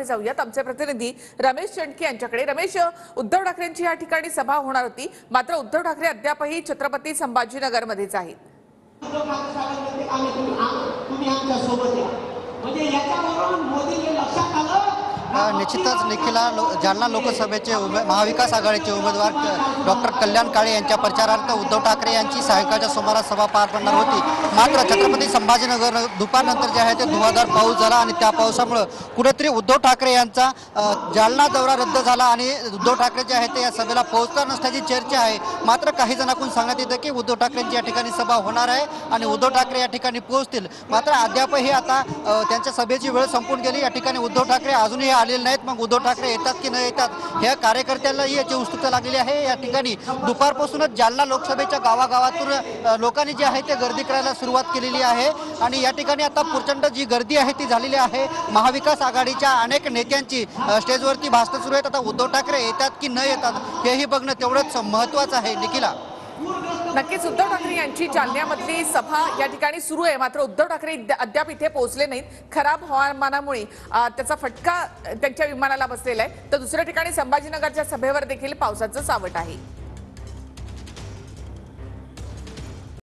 जालन्यामध्ये जाऊयात। आमचे प्रतिनिधी रमेश चंडके यांच्याकडे। रमेश, उद्धव ठाकरेंची या ठिकाणी सभा होणार होती, मात्र उद्धव ठाकरे अद्यापही छत्रपती संभाजीनगरमध्येच आहेत। निश्चितच निखिला जालना लोकसभेचे महाविकास आघाडीचे उमेदवार डॉक्टर कल्याण काळे यांच्या प्रचारार्थ उद्धव ठाकरे यांची सायंकाळच्या सुमारास सभा पार पडणार होती। मात्र छत्रपती संभाजीनगर दुपारनंतर जे आहे ते धुवाधार पाऊस झाला आणि त्या पावसामुळे कुठेतरी उद्धव ठाकरे यांचा जालना दौरा रद्द झाला आणि उद्धव ठाकरे जे आहे ते या सभेला पोहोचणार नसल्याची चर्चा आहे। मात्र काही जणांकडून सांगण्यात येतं की उद्धव ठाकरेंची या ठिकाणी सभा होणार आहे आणि उद्धव ठाकरे या ठिकाणी पोहोचतील। मात्र अद्यापही आता त्यांच्या सभेची वेळ संपून गेली। या ठिकाणी उद्धव ठाकरे अजूनही आलेले नाहीत। मग उद्धव ठाकरे येतात की न येतात ह्या कार्यकर्त्यांनाही याची उत्सुकता लागलेली आहे। या ठिकाणी दुपारपासूनच जालना लोकसभेच्या गावागावातून लोकांनी जे आहे ते गर्दी करायला सुरुवात केलेली आहे आणि या ठिकाणी आता प्रचंड जी गर्दी आहे ती झालेली आहे। महाविकास आघाडीच्या अनेक नेत्यांची स्टेजवरती भाषणं सुरू आहेत। आता उद्धव ठाकरे येतात की न येतात हेही बघणं तेवढंच महत्त्वाचं आहे। निखिला, नक्कीच उद्धव ठाकरे यांची जालन्यामधली सभा या ठिकाणी सुरू आहे, मात्र उद्धव ठाकरे अद्याप इथे पोहोचले नाहीत। खराब हवामानामुळे त्याचा फटका त्यांच्या विमानाला बसलेला आहे, तर दुसऱ्या ठिकाणी संभाजीनगरच्या सभेवर देखील पावसाचं सावट आहे।